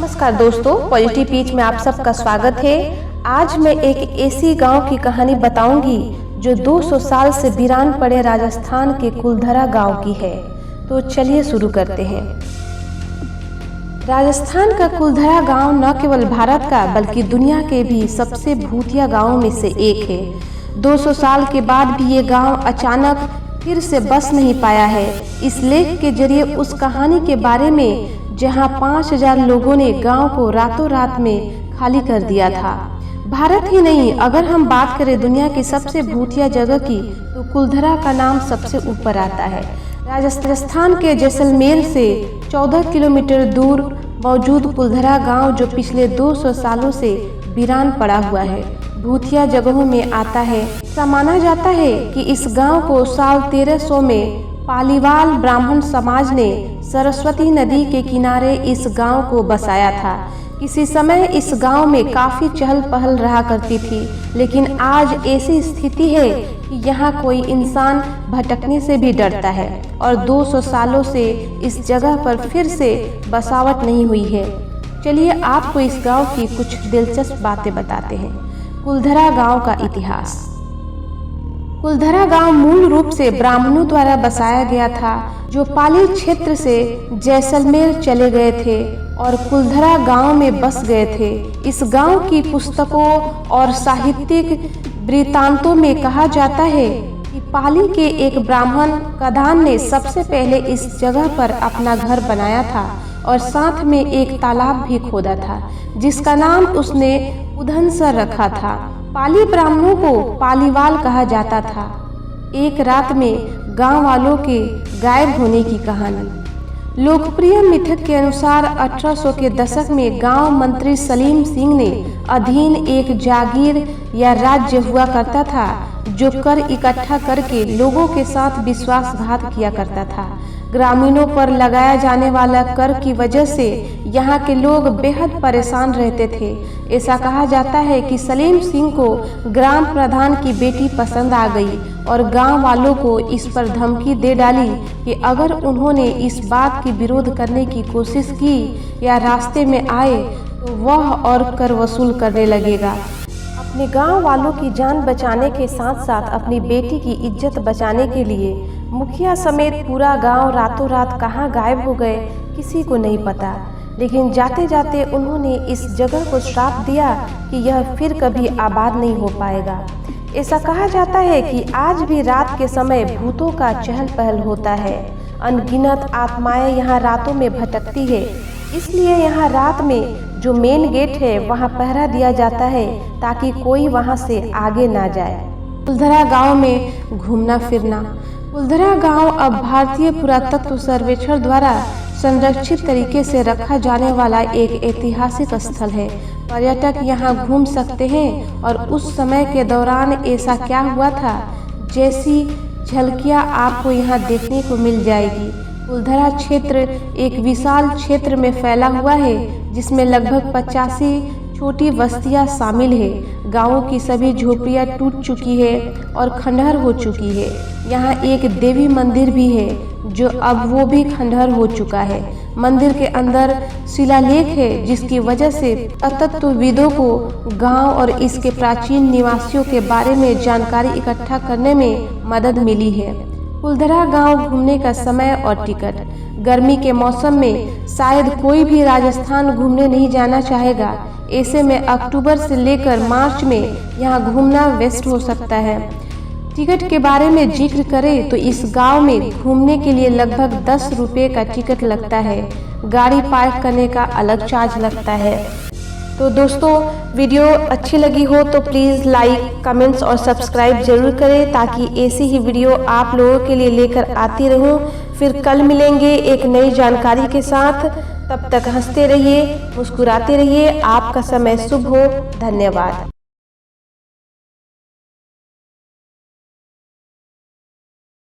नमस्कार दोस्तों, positive peach में आप सबका स्वागत है। आज मैं एक ऐसी गांव की कहानी बताऊंगी जो 200 साल से वीरान पड़े राजस्थान के कुलधरा गांव की है। तो चलिए शुरू करते हैं। राजस्थान का कुलधरा गांव न केवल भारत का बल्कि दुनिया के भी सबसे भूतिया गांवों में से एक है। 200 साल के बाद भी ये गांव अचानक फिर से बस नहीं पाया है। इस लेख के जरिए उस कहानी के बारे में जहां 5000 लोगों ने गांव को रातों रात में खाली कर दिया था। भारत ही नहीं, अगर हम बात करें दुनिया की सबसे भूतिया जगह की, तो कुलधरा का नाम सबसे ऊपर आता है। राजस्थान के जैसलमेर से 14 किलोमीटर दूर मौजूद कुलधरा गांव जो पिछले 200 सालों से वीरान पड़ा हुआ है, भूतिया जगहों में आता है। ऐसा माना जाता है कि इस गांव को साल 1300 में पालीवाल ब्राह्मण समाज ने सरस्वती नदी के किनारे इस गांव को बसाया था। किसी समय इस गांव में काफी चहल पहल रहा करती थी, लेकिन आज ऐसी स्थिति है कि यहाँ कोई इंसान भटकने से भी डरता है और 200 सालों से इस जगह पर फिर से बसावट नहीं हुई है। चलिए आपको इस गांव की कुछ दिलचस्प बातें बताते हैं। कुलधरा गांव का इतिहास। कुलधरा गांव मूल रूप से ब्राह्मणों द्वारा बसाया गया था, जो पाली क्षेत्र से जैसलमेर चले गए थे और कुलधरा गांव में बस गए थे। इस गांव की पुस्तकों और साहित्यिक वृत्तांतों में कहा जाता है कि पाली के एक ब्राह्मण कदान ने सबसे पहले इस जगह पर अपना घर बनाया था और साथ में एक तालाब भी खोदा था, जिसका नाम उसने उधनसर रखा था। पाली ब्राह्मणों को पालीवाल कहा जाता था। एक रात में गांव वालों के गायब होने की कहानी। लोकप्रिय मिथक के अनुसार 1800 के दशक में गांव मंत्री सलीम सिंह ने अधीन एक जागीर या राज्य हुआ करता था, जो कर इकट्ठा करके लोगों के साथ विश्वासघात किया करता था। ग्रामीणों पर लगाया जाने वाला कर की वजह से यहाँ के लोग बेहद परेशान रहते थे। ऐसा कहा जाता है कि सलीम सिंह को ग्राम प्रधान की बेटी पसंद आ गई और गांव वालों को इस पर धमकी दे डाली कि अगर उन्होंने इस बात की विरोध करने की कोशिश की या रास्ते में आए तो वह और कर वसूल करने लगेगा। अपने गांव वालों की जान बचाने के साथ साथ अपनी बेटी की इज्जत बचाने के लिए मुखिया समेत पूरा गांव रातों रात कहां गायब हो गए, किसी को नहीं पता। लेकिन जाते जाते उन्होंने इस जगह को श्राप दिया कि यह फिर कभी आबाद नहीं हो पाएगा। ऐसा कहा जाता है कि आज भी रात के समय भूतों का चहल पहल होता है। अनगिनत आत्माएं यहाँ रातों में भटकती है, इसलिए यहाँ रात में जो मेन गेट है वहाँ पहरा दिया जाता है ताकि कोई वहाँ से आगे ना जाए। कुलधरा गांव में घूमना फिरना। कुलधरा गांव अब भारतीय पुरातत्व सर्वेक्षण द्वारा संरक्षित तरीके से रखा जाने वाला एक ऐतिहासिक स्थल है। पर्यटक यहां घूम सकते हैं और उस समय के दौरान ऐसा क्या हुआ था, जैसी झलकियां आपको यहां देखने को मिल जाएगी। कुलधरा क्षेत्र एक विशाल क्षेत्र में फैला हुआ है, जिसमें लगभग 85 छोटी बस्तियां शामिल है। गांवों की सभी झोपड़ियां टूट चुकी है और खंडहर हो चुकी है। यहाँ एक देवी मंदिर भी है, जो अब वो भी खंडहर हो चुका है। मंदिर के अंदर शिलालेख है, जिसकी वजह से पुरातत्वविदों को गांव और इसके प्राचीन निवासियों के बारे में जानकारी इकट्ठा करने में मदद मिली है। कुलधरा गांव घूमने का समय और टिकट। गर्मी के मौसम में शायद कोई भी राजस्थान घूमने नहीं जाना चाहेगा। ऐसे में अक्टूबर से लेकर मार्च में यहाँ घूमना बेस्ट हो सकता है। टिकट के बारे में जिक्र करें तो इस गांव में घूमने के लिए लगभग 10 रुपये का टिकट लगता है। गाड़ी पार्क करने का अलग चार्ज लगता है। तो दोस्तों, वीडियो अच्छी लगी हो तो प्लीज़ लाइक, कमेंट्स और सब्सक्राइब जरूर करें, ताकि ऐसी ही वीडियो आप लोगों के लिए लेकर आती रहूं। फिर कल मिलेंगे एक नई जानकारी के साथ। तब तक हंसते रहिए, मुस्कुराते रहिए। आपका समय शुभ हो। धन्यवाद।